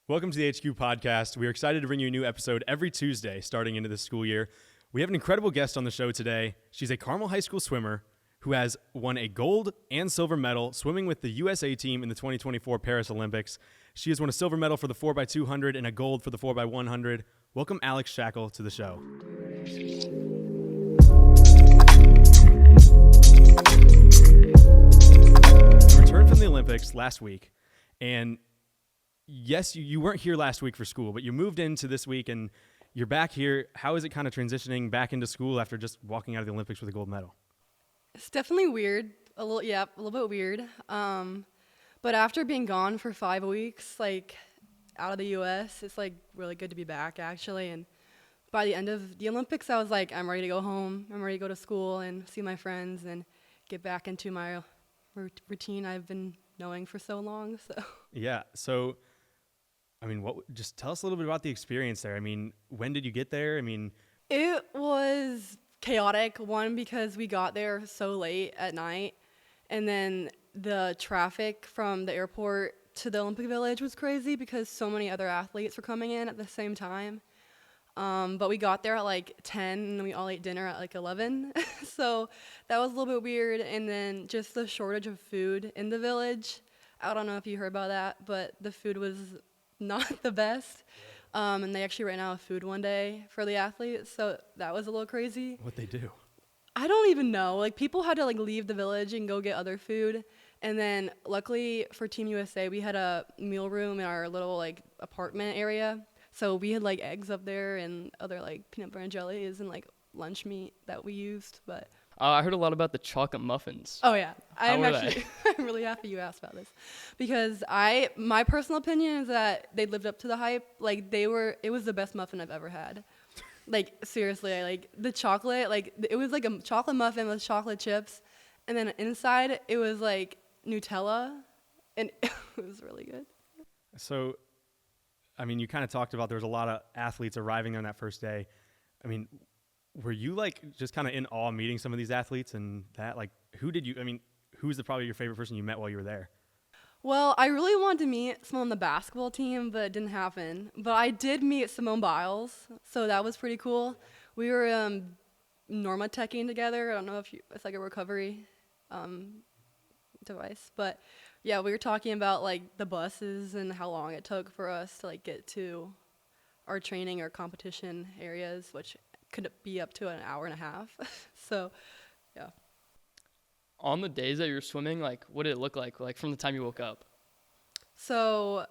Welcome to the HQ podcast. We are excited to bring you a new episode every Tuesday starting into this school year. We have an incredible guest on the show today. She's a Carmel High School swimmer who has won a gold and silver medal swimming with the USA team in the 2024 Paris Olympics. She has won a silver medal for the 4x200 and a gold for the 4x100. Welcome Alex Shackell to the show. You returned from the Olympics last week, and yes, you weren't here last week for school, but you moved into this week and you're back here. How is it kind of transitioning back into school after just walking out of the Olympics with a gold medal? It's definitely weird. A little bit weird. But after being gone for 5 weeks, out of the U.S., it's really good to be back actually. And by the end of the Olympics, I was like, I'm ready to go home. I'm ready to go to school and see my friends and get back into my routine I've been knowing for so long. So yeah. So, just tell us a little bit about the experience there. When did you get there? It was chaotic, one, because we got there so late at night, and then the traffic from the airport to the Olympic Village was crazy because so many other athletes were coming in at the same time. But we got there at 10, and we all ate dinner at 11. So that was a little bit weird. And then just the shortage of food in the village. I don't know if you heard about that, but the food was not the best. And they actually ran out of food one day for the athletes, so that was a little crazy. What'd they do? I don't even know. People had to leave the village and go get other food. And then luckily for Team USA, we had a meal room in our little apartment area. So we had eggs up there and other peanut butter and jellies and lunch meat that we used, but I heard a lot about the chocolate muffins. oh yeah, I'm really happy you asked about this because my personal opinion is that they lived up to the hype. It was the best muffin I've ever had. Seriously, the chocolate, it was a chocolate muffin with chocolate chips, and then inside it was Nutella, and it was really good. So, you kind of talked about there was a lot of athletes arriving on that first day. Were you just kind of in awe meeting some of these athletes and that? Who's probably your favorite person you met while you were there? Well, I really wanted to meet someone on the basketball team, but it didn't happen. But I did meet Simone Biles, so that was pretty cool. We were norma-teching together. I don't know if it's a recovery device, but yeah, we were talking about the buses and how long it took for us to get to our training or competition areas, which could be up to an hour and a half. So, yeah. On the days that you were swimming, what did it look like from the time you woke up? So,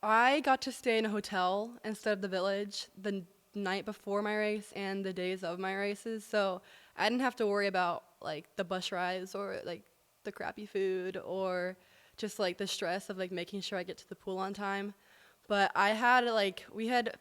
I got to stay in a hotel instead of the village the night before my race and the days of my races. So, I didn't have to worry about the bus rides or the crappy food or just the stress of making sure I get to the pool on time. But I had we had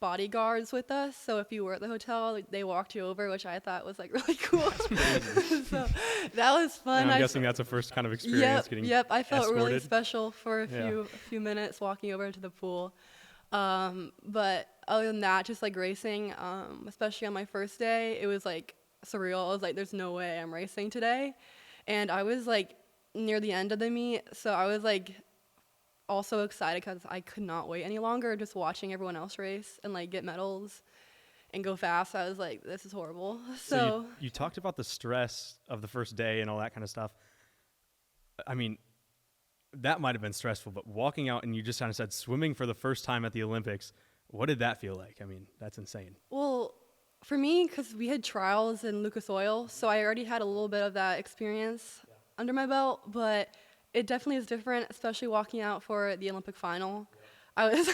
bodyguards with us, so if you were at the hotel, they walked you over, which I thought was really cool. So that was fun. And I'm guessing that's a first kind of experience. Yep. I felt escorted. really special for a few minutes walking over to the pool. But other than that, just racing, especially on my first day, it was surreal. I was there's no way I'm racing today, and I was near the end of the meet, so I was also excited because I could not wait any longer just watching everyone else race and get medals and go fast. I was this is horrible. So you talked about the stress of the first day and all that kind of stuff. That might have been stressful, but walking out and you just kind of said swimming for the first time at the Olympics, what did that feel like? That's insane. Well, for me, because we had trials in Lucas Oil, so I already had a little bit of that experience under my belt, but it definitely is different, especially walking out for the Olympic final. Yeah.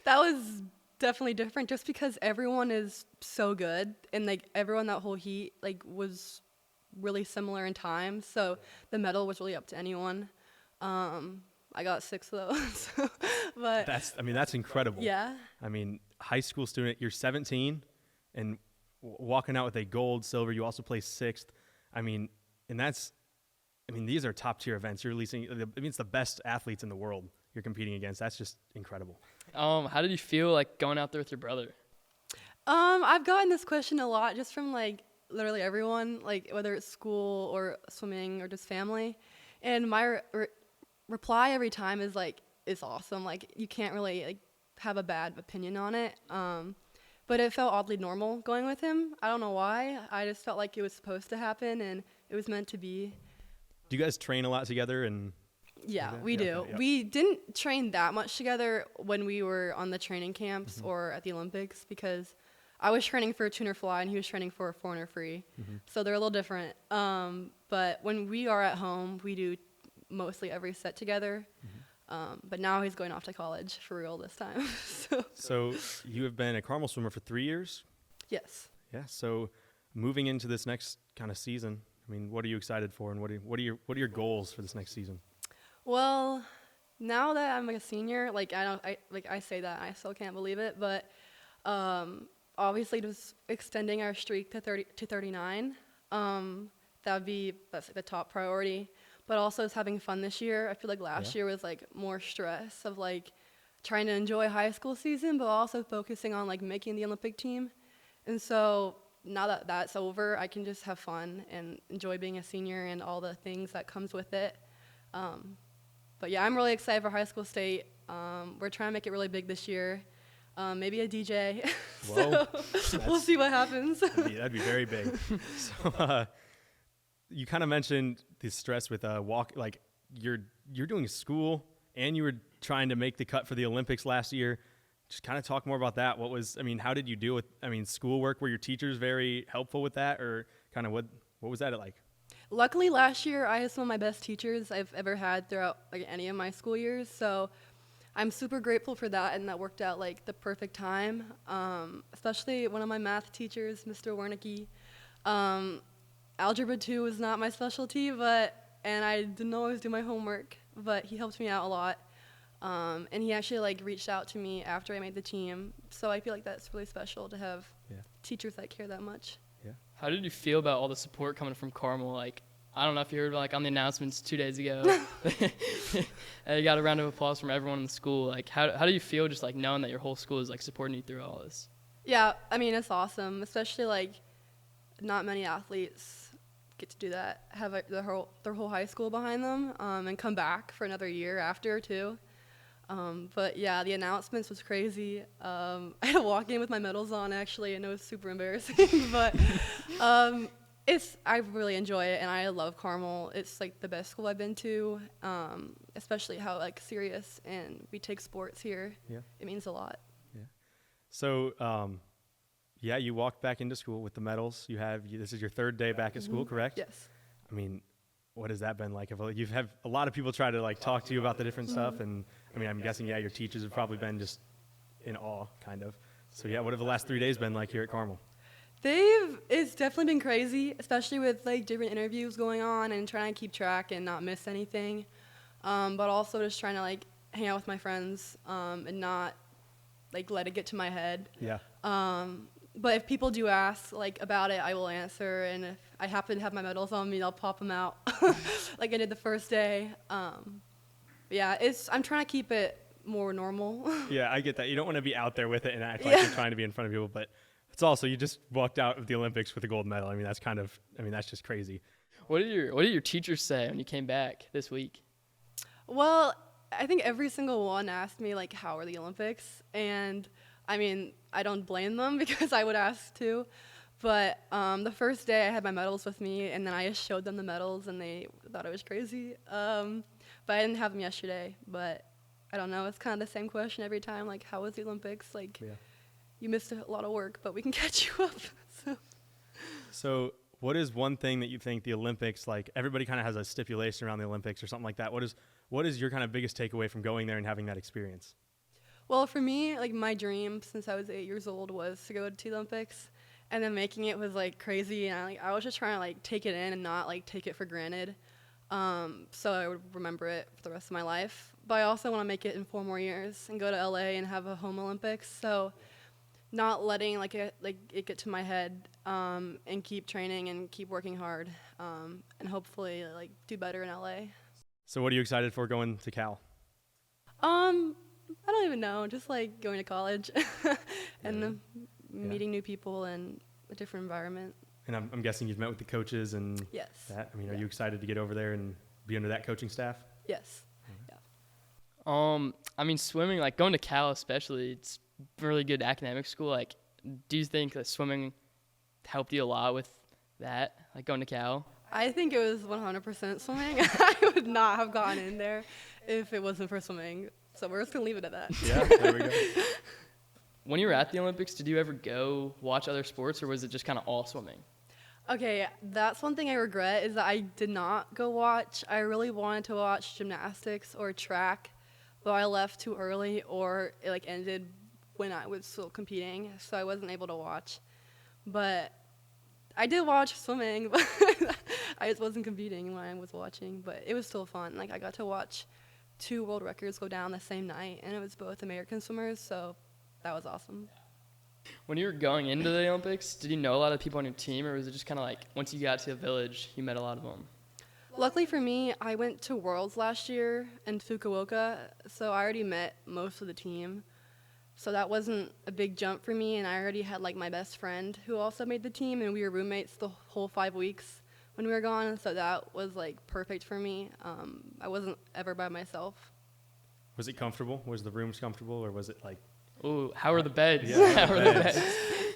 That was definitely different just because everyone is so good and everyone that whole heat was really similar in time. So the medal was really up to anyone. I got 6 of those. But that's incredible. Yeah. High school student, you're 17 and walking out with a gold, silver, you also placed 6th. And that's these are top tier events. You're releasing, it's the best athletes in the world you're competing against. That's just incredible. How did you feel going out there with your brother? I've gotten this question a lot just from literally everyone, whether it's school or swimming or just family. And my reply every time is is awesome. Like, you can't really like have a bad opinion on it. But it felt oddly normal going with him. I don't know why. I just felt like it was supposed to happen and it was meant to be. Do you guys train a lot together? And Yeah, okay. we Yeah, do. okay, yeah. We didn't train that much together when we were on the training camps or at the Olympics because I was training for a tuner fly and he was training for a 400 free. So they're a little different. But when we are at home, we do mostly every set together. But now he's going off to college for real this time. So you have been a Carmel swimmer for 3 years? Yes. Yeah. So moving into this next kind of season, I mean, what are you excited for, and what are your goals for this next season? Well, now that I'm like a senior, like I say that I still can't believe it, but obviously just extending our streak to 39. That's like the top priority. But also just having fun this year. I feel like last year was like more stress of like trying to enjoy high school season, but also focusing on like making the Olympic team. And so now that that's over, I can just have fun and enjoy being a senior and all the things that comes with it. But yeah, I'm really excited for high school state. We're trying to make it really big this year. Maybe a DJ. Whoa. So we'll see what happens. That'd be very big. So you kind of mentioned the stress with like you're doing school and you were trying to make the cut for the Olympics last year. Just kind of talk more about that. How did you deal with, schoolwork? Were your teachers very helpful with that, or kind of what was that like? Luckily, last year I had some of my best teachers I've ever had throughout like any of my school years. So I'm super grateful for that, and that worked out like the perfect time. Especially one of my math teachers, Mr. Wernicke. Algebra 2 was not my specialty, and I didn't always do my homework, but he helped me out a lot. And he actually like reached out to me after I made the team. So I feel like that's really special to have teachers that care that much. Yeah. How did you feel about all the support coming from Carmel? Like, I don't know if you heard like on the announcements 2 days ago. You got a round of applause from everyone in the school. Like, how do you feel just like knowing that your whole school is like supporting you through all this? Yeah, it's awesome, especially like not many athletes get to do that, have their whole high school behind them, and come back for another year after too. But yeah, the announcements was crazy. I had to walk in with my medals on actually, and it was super embarrassing. But I really enjoy it, and I love Carmel. It's like the best school I've been to, especially how like serious and we take sports here. Yeah. It means a lot. Yeah. So you walked back into school with the medals. This is your third day back at school, correct? Yes. What has that been like? You've had a lot of people try to like talk to you about the different stuff, and I'm guessing your teachers have probably been just in awe, kind of. So what have the last 3 days been like here at Carmel? It's definitely been crazy, especially with like different interviews going on and trying to keep track and not miss anything. But also just trying to like hang out with my friends and not like let it get to my head. Yeah. But if people do ask like about it, I will answer, and if I happen to have my medals on me, I'll pop them out like I did the first day. I'm trying to keep it more normal. Yeah, I get that. You don't want to be out there with it and act like you're trying to be in front of people, but it's also, you just walked out of the Olympics with a gold medal. That's just crazy. What did your teachers say when you came back this week? Well, I think every single one asked me like, how are the Olympics? And I don't blame them because I would ask too. But the first day I had my medals with me, and then I just showed them the medals, and they thought it was crazy. But I didn't have them yesterday. But I don't know. It's kind of the same question every time. Like, how was the Olympics? Like, you missed a lot of work, but we can catch you up. So what is one thing that you think the Olympics, like everybody kind of has a stipulation around the Olympics or something like that. What is your kind of biggest takeaway from going there and having that experience? Well, for me, like my dream since I was 8 years old was to go to the Olympics, and then making it was like crazy, and I was just trying to like take it in and not like take it for granted, so I would remember it for the rest of my life. But I also want to make it in 4 more years and go to LA and have a home Olympics. So not letting it get to my head, and keep training and keep working hard, and hopefully like do better in LA. So what are you excited for going to Cal? I don't even know, just like going to college and meeting new people and a different environment. And I'm guessing you've met with the coaches and Yes. that. Are you excited to get over there and be under that coaching staff? Yes. Yeah. I mean, swimming, like going to Cal especially, it's a really good academic school. Like, do you think that swimming helped you a lot with that, like going to Cal? I think it was 100% swimming. I would not have gotten in there if it wasn't for swimming. So we're just going to leave it at that. Yeah, there we go. When you were at the Olympics, did you ever go watch other sports, or was it just kind of all swimming? Okay, that's one thing I regret is that I did not go watch. I really wanted to watch gymnastics or track, but I left too early or it like ended when I was still competing, so I wasn't able to watch. But I did watch swimming, but I just wasn't competing when I was watching, but it was still fun. Like I got to watch 2 world records go down the same night, and it was both American swimmers, so that was awesome. When you were going into the Olympics, did you know a lot of people on your team, or was it just kind of like once you got to the village, you met a lot of them? Luckily for me, I went to Worlds last year in Fukuoka, so I already met most of the team. So that wasn't a big jump for me, and I already had like my best friend who also made the team, and we were roommates the whole 5 weeks when we were gone, so that was like perfect for me. I wasn't ever by myself. Was it comfortable? Was the rooms comfortable, or was it like? Ooh, how are the beds? Yeah, How are the beds?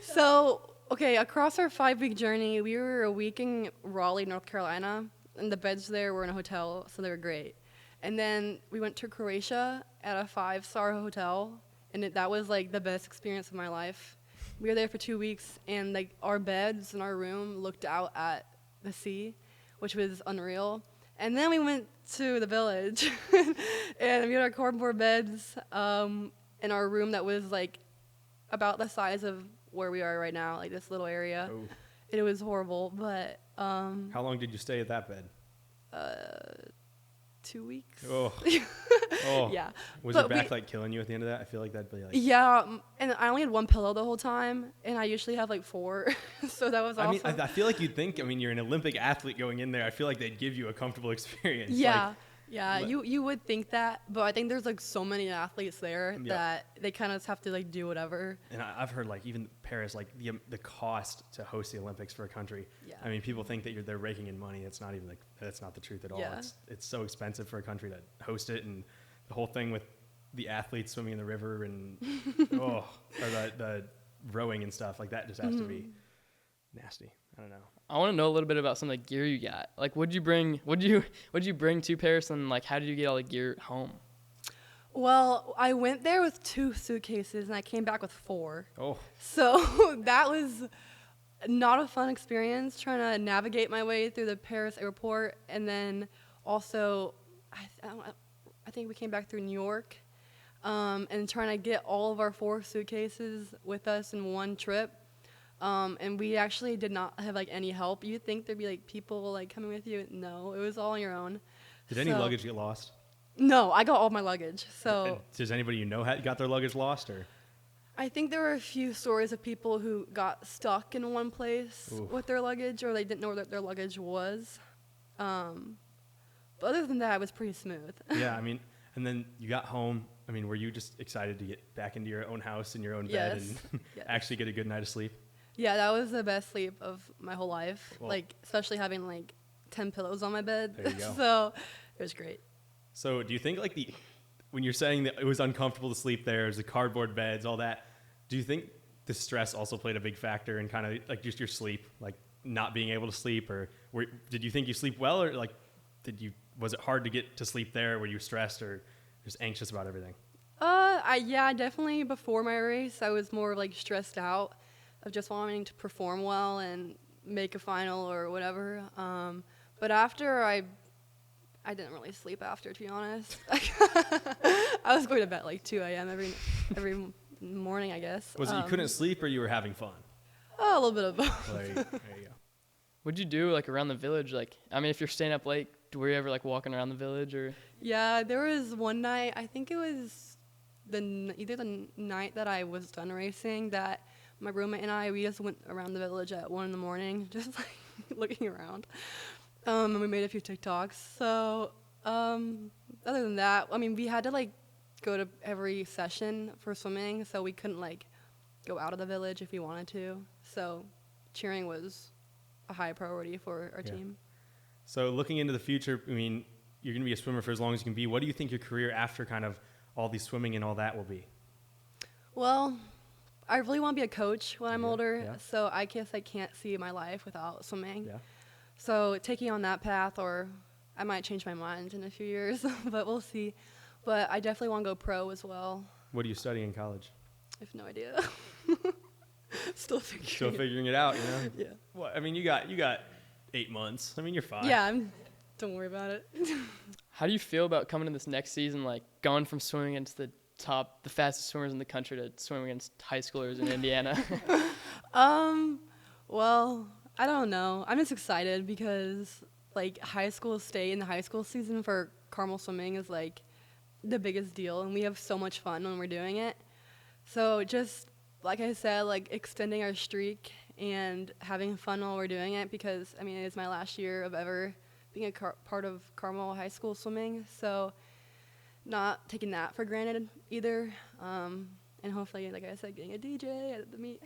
So, okay, across our 5-week journey, we were a week in Raleigh, North Carolina, and the beds there were in a hotel, so they were great. And then we went to Croatia at a 5-star hotel, and that was like the best experience of my life. We were there for 2 weeks, and like our beds in our room looked out at the sea, which was unreal. And then we went to the village, and we had our cardboard beds in our room that was like about the size of where we are right now, like this little area. Oh. It was horrible, but How long did you stay at that bed? 2 weeks. Oh. Oh. Yeah. Was But your back like killing you at the end of that? I feel like that'd be like. Yeah, and I only had 1 pillow the whole time, and I usually have like 4, so that was I awesome. mean, I feel like you'd think. I mean, you're an Olympic athlete going in there. I feel like they'd give you a comfortable experience. Yeah. Like, Yeah, you would think that, but I think there's like so many athletes there Yeah. that they kind of just have to like do whatever. and I've heard like even Paris, like the cost to host the Olympics for a country. Yeah. I mean, people think that they're raking in money. It's not even like that's not the truth at all. Yeah. It's so expensive for a country to host it, and the whole thing with the athletes swimming in the river and or the rowing and stuff like that just has to be nasty. I don't know. I want to know a little bit about some of the gear you got. Like, what'd you bring to Paris, and like, how did you get all the gear home? Well, I went there with 2 suitcases and I came back with 4. Oh, So that was not a fun experience trying to navigate my way through the Paris airport, and then also I think we came back through New York, and trying to get all of our 4 suitcases with us in one trip. And we actually did not have like any help. You'd think there'd be like people like coming with you. No, it was all on your own. did any luggage get lost? No, I got all my luggage. And So does anybody you know got their luggage lost or? I think there were a few stories of people who got stuck in one place Oof. with their luggage, or they didn't know where their luggage was. But other than that, it was pretty smooth. Yeah, I mean, and then you got home. I mean, were you just excited to get back into your own house and your own bed Yes. and Yes. actually get a good night of sleep? Yeah, that was the best sleep of my whole life. Well- like, especially having like 10 pillows on my bed. There you go. So it was great. So do you think like when you're saying that it was uncomfortable to sleep there, there's the cardboard beds, all that, do you think the stress also played a big factor in kind of like just your sleep, like not being able to sleep, or did you think you sleep well, or like was it hard to get to sleep there? Were you stressed or just anxious about everything? Yeah, definitely before my race, I was more like stressed out of just wanting to perform well and make a final or whatever. But after I didn't really sleep after, to be honest. I was going to bed like 2 a.m. every morning, I guess. Was it you couldn't sleep or you were having fun? Oh, a little bit of both. Well, there you go. What'd you do like around the village? Like, I mean, if you're staying up late, were you ever like walking around the village or? Yeah, there was one night, I think it was either the night that I was done racing, that my roommate and we just went around the village at 1 a.m, just like looking around. And we made a few TikToks. So other than that, I mean, we had to like go to every session for swimming, so we couldn't like go out of the village if we wanted to. So cheering was a high priority for our Yeah. team. So looking into the future, I mean, you're going to be a swimmer for as long as you can be. What do you think your career after kind of all the swimming and all that will be? Well, I really want to be a coach when I'm older, yeah. so I guess I can't see my life without swimming. Yeah. So taking on that path, or I might change my mind in a few years, but we'll see. But I definitely want to go pro as well. What are you studying in college? I have no idea. Still Figuring it out, you know? Yeah. Well, I mean, you got 8 months. I mean, you're fine. Yeah, don't worry about it. How do you feel about coming in this next season, like going from swimming against the fastest swimmers in the country to swimming against high schoolers in Indiana? Well, I don't know. I'm just excited because like high school state and the high school season for Carmel swimming is like the biggest deal, and we have so much fun when we're doing it. So just like I said, like extending our streak and having fun while we're doing it, because I mean it's my last year of ever being a part of Carmel high school swimming, so not taking that for granted either. And hopefully, like I said, getting a DJ at the meet.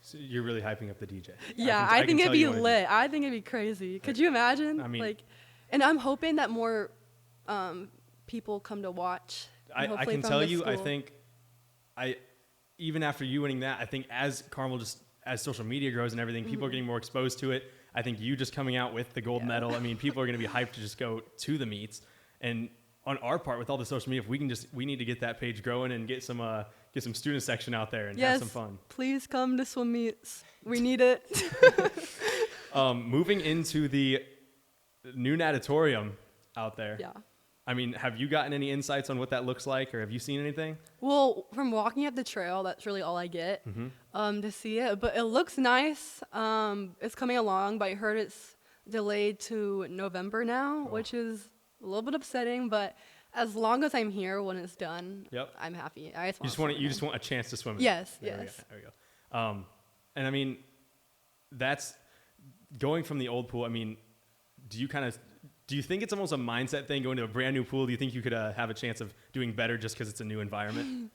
So you're really hyping up the DJ. Yeah, I think it'd be lit. I think it'd be crazy. Could you imagine? I mean, like, and I'm hoping that more people come to watch. I can tell you, I think, even after you winning that, I think as Carmel as social media grows and everything, people are getting more exposed to it. I think you just coming out with the gold medal, I mean, people are going to be hyped to just go to the meets. And on our part, with all the social media, if we need to get that page growing and get some student section out there and have some fun. Please come to swim meets. We need it. Moving into the new natatorium out there. Yeah. I mean, have you gotten any insights on what that looks like, or have you seen anything? Well, from walking up the trail, that's really all I get to see it. But it looks nice. It's coming along, but I heard it's delayed to November now, which is a little bit upsetting. But as long as I'm here when it's done, I'm happy. You just want a chance to swim. Yes, there yes. We go. And I mean, that's going from the old pool. I mean, do you think it's almost a mindset thing going to a brand new pool? Do you think you could have a chance of doing better just because it's a new environment?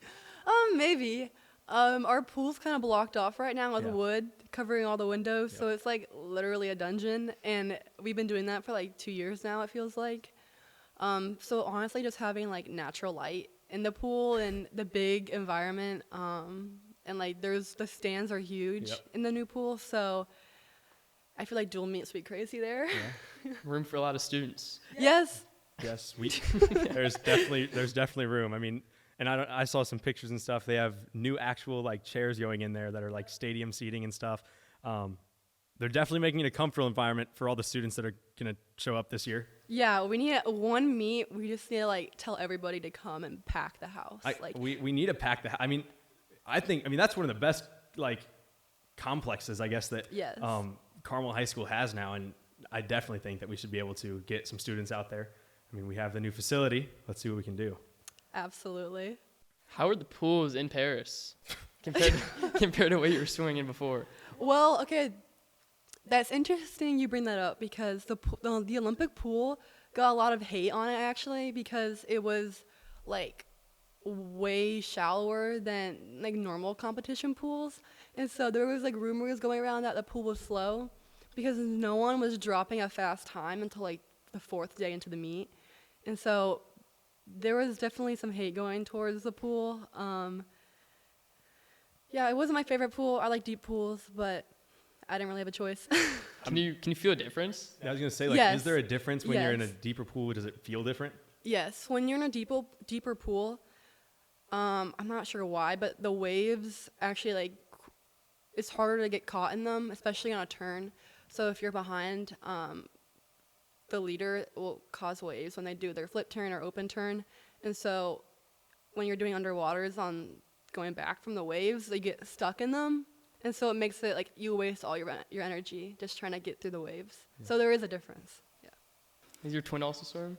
Maybe. Our pool's kind of blocked off right now with wood covering all the windows, so it's like literally a dungeon, and we've been doing that for like 2 years now, it feels like. So honestly, just having like natural light in the pool and the big environment, and like the stands are huge in the new pool, so I feel like dual meets would be crazy there. Yeah. Room for a lot of students. Yes. Yes, there's definitely room. I mean, and I saw some pictures and stuff. They have new actual like chairs going in there that are like stadium seating and stuff. They're definitely making it a comfortable environment for all the students that are gonna show up this year. Yeah, we need one meet. We just need to like tell everybody to come and pack the house. We need to pack the. I mean, that's one of the best like complexes, I guess, that Carmel High School has now, and I definitely think that we should be able to get some students out there. I mean, we have the new facility. Let's see what we can do. Absolutely. How are the pools in Paris compared to what you were swimming in before? Well, okay, that's interesting you bring that up, because the Olympic pool got a lot of hate on it actually, because it was like way shallower than like normal competition pools, and so there was like rumors going around that the pool was slow because no one was dropping a fast time until like the 4th day into the meet, and so there was definitely some hate going towards the pool. Yeah, it wasn't my favorite pool. I like deep pools, but I didn't really have a choice. Can you feel a difference? I was gonna say, is there a difference when you're in a deeper pool? Does it feel different? Yes, when you're in a deeper pool, I'm not sure why, but the waves actually it's harder to get caught in them, especially on a turn. So if you're behind, the leader will cause waves when they do their flip turn or open turn. And so when you're doing underwaters on going back from the waves, they get stuck in them. And so it makes it like you waste all your energy just trying to get through the waves. Yeah. So there is a difference. Yeah. Does your twin also swim?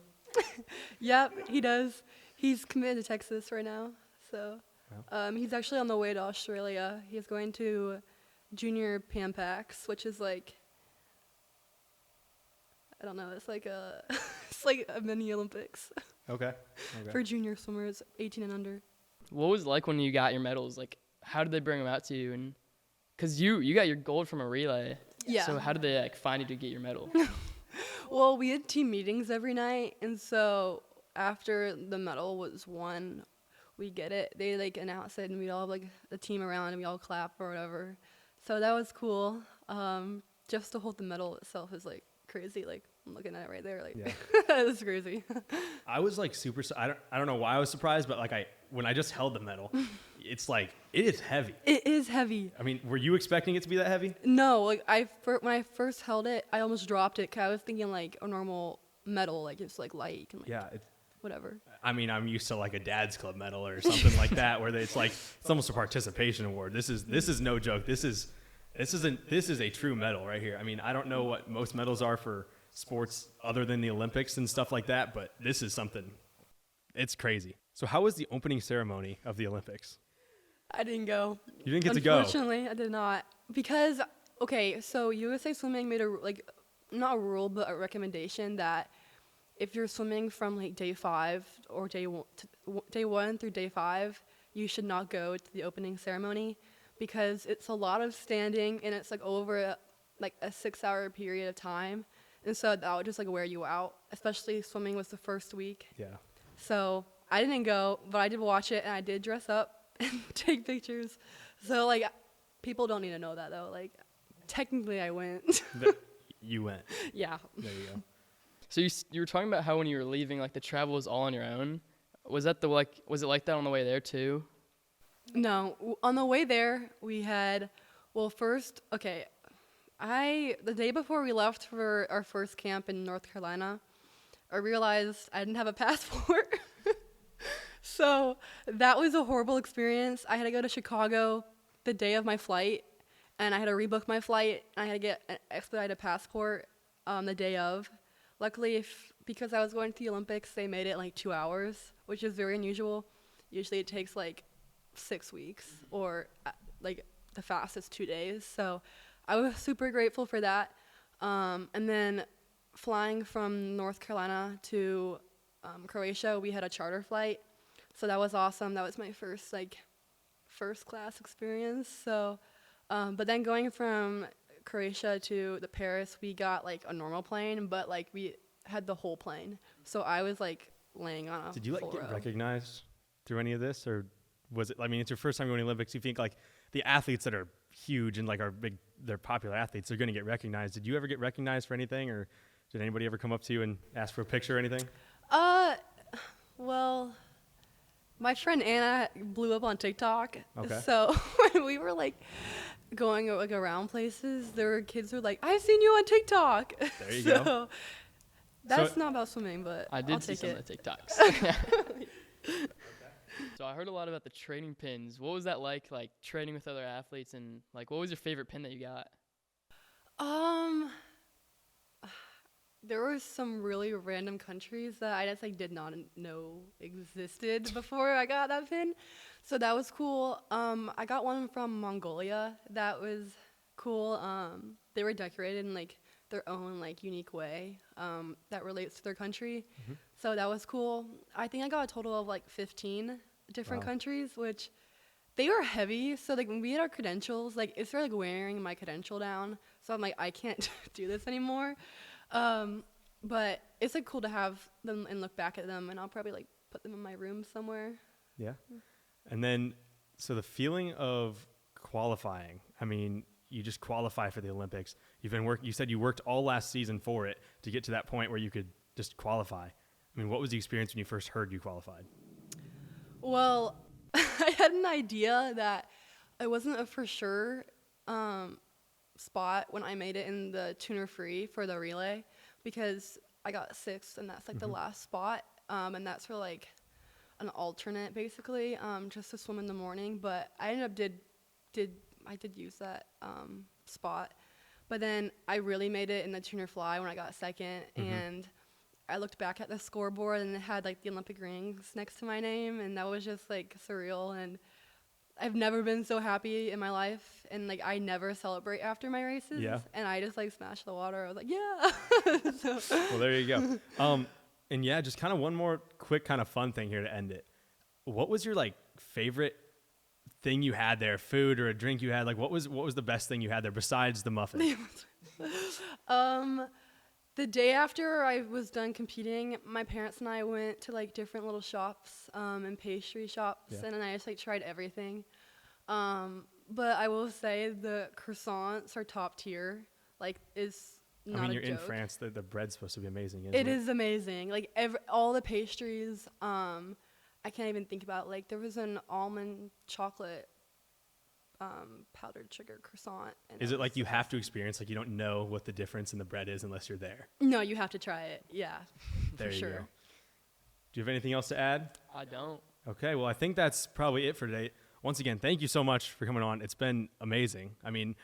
Yep, he does. He's committed to Texas right now. So he's actually on the way to Australia. He's going to Junior Pan Pacs, which is like, I don't know, it's like a mini Olympics. Okay. For junior swimmers, 18 and under. What was it like when you got your medals? Like, how did they bring them out to you? And because you got your gold from a relay. Yeah. So how did they find you to get your medal? Well, we had team meetings every night, and so after the medal was won, we get it. They like announce it, and we all have like a team around, and we all clap or whatever. So that was cool. Just to hold the medal itself is like crazy. Like I'm looking at it right there. Like Yeah. that is crazy. I was like I don't know why I was surprised, but like when I just held the medal, it's like it is heavy. It is heavy. I mean, were you expecting it to be that heavy? No, like when I first held it, I almost dropped it. 'Cause I was thinking like a normal medal, like it's like light, you can like Yeah. whatever. I mean, I'm used to like a dad's club medal or something like that, where it's like it's almost a participation award. This is no joke. This is a true medal right here. I mean, I don't know what most medals are for sports other than the Olympics and stuff like that, but this is something. It's crazy. So how was the opening ceremony of the Olympics? I didn't go. You didn't get to go. Unfortunately, I did not because so USA Swimming made not a rule but a recommendation that if you're swimming from like day 5 or day 1 through day 5, you should not go to the opening ceremony because it's a lot of standing and it's like over like a 6-hour period of time, and so that would just like wear you out. Especially swimming was the first week. Yeah. So I didn't go, but I did watch it and I did dress up and take pictures. So like people don't need to know that though. Like technically I went. You went. Yeah. There you go. So you were talking about how when you were leaving, like the travel was all on your own. Was it like that on the way there too? No, on the way there we had, the day before we left for our first camp in North Carolina, I realized I didn't have a passport. So that was a horrible experience. I had to go to Chicago the day of my flight, and I had to rebook my flight, and I had to get an expedited passport the day of. Luckily, because I was going to the Olympics, they made it like 2 hours, which is very unusual. Usually it takes like 6 weeks or like the fastest 2 days. So I was super grateful for that. And then flying from North Carolina to Croatia, we had a charter flight. So that was awesome. That was my first class experience. So, but then going from Croatia to the Paris, we got like a normal plane, but like we had the whole plane. So I was like laying on a Did you like full get row. recognized through any of this, or was it? I mean, it's your first time going to the Olympics. You think like the athletes that are huge and like are big, they're popular athletes, they're going to get recognized. Did you ever get recognized for anything, or did anybody ever come up to you and ask for a picture or anything? Well, my friend Anna blew up on TikTok. Okay. So when we were like going like around places, there were kids who were like, "I've seen you on TikTok." There you so go. That's So- not about swimming, but I I'll did see take some it. of the TikToks. So I heard a lot about the training pins. What was that like training with other athletes, and like what was your favorite pin that you got? There were some really random countries that I just like did not know existed before I got that pin. So that was cool. I got one from Mongolia. That was cool. They were decorated in like their own like unique way that relates to their country. Mm-hmm. So that was cool. I think I got a total of like 15 different Wow. countries, which they were heavy. So like when we had our credentials, like it started like wearing my credential down. So I'm like, I can't do this anymore. But it's like cool to have them and look back at them, and I'll probably like put them in my room somewhere. Yeah. And then, so the feeling of qualifying, I mean, you just qualify for the Olympics. You said you worked all last season for it to get to that point where you could just qualify. I mean, what was the experience when you first heard you qualified? Well, I had an idea that it wasn't a for sure spot when I made it in the tuner free for the relay, because I got 6th, and that's like the last spot, and that's for like an alternate basically, just to swim in the morning. But I ended up did use that spot, but then I really made it in the tuner fly when I got 2nd, and I looked back at the scoreboard and it had like the Olympic rings next to my name, and that was just like surreal. And I've never been so happy in my life, and like I never celebrate after my races. Yeah. And I just like smashed the water. I was like, yeah. So, Well, there you go. And yeah, just kind of one more quick kind of fun thing here to end it. What was your like favorite thing you had there, food or a drink you had? Like what was the best thing you had there besides the muffin? the The day after I was done competing, my parents and I went to like different little shops and pastry shops, and then I just like tried everything. But I will say the croissants are top tier. Like, is not I mean, a you're joke. in France. The bread's supposed to be amazing, isn't It is amazing. Like all the pastries. I can't even think about. Like there was an almond chocolate powdered sugar croissant. And Is it like you have to experience, like you don't know what the difference in the bread is unless you're there? No, you have to try it. Yeah, There for you sure. go. Do you have anything else to add? I don't. Okay, well, I think that's probably it for today. Once again, thank you so much for coming on. It's been amazing. I mean,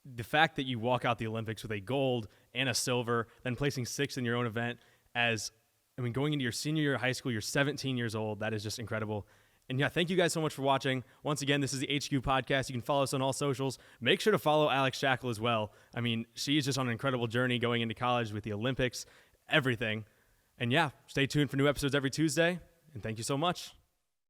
the fact that you walk out the Olympics with a gold and a silver, then placing 6th in your own event going into your senior year of high school, you're 17 years old. That is just incredible. And yeah, thank you guys so much for watching. Once again, this is the HQ Podcast. You can follow us on all socials. Make sure to follow Alex Shackell as well. I mean, she is just on an incredible journey going into college with the Olympics, everything. And yeah, stay tuned for new episodes every Tuesday. And thank you so much.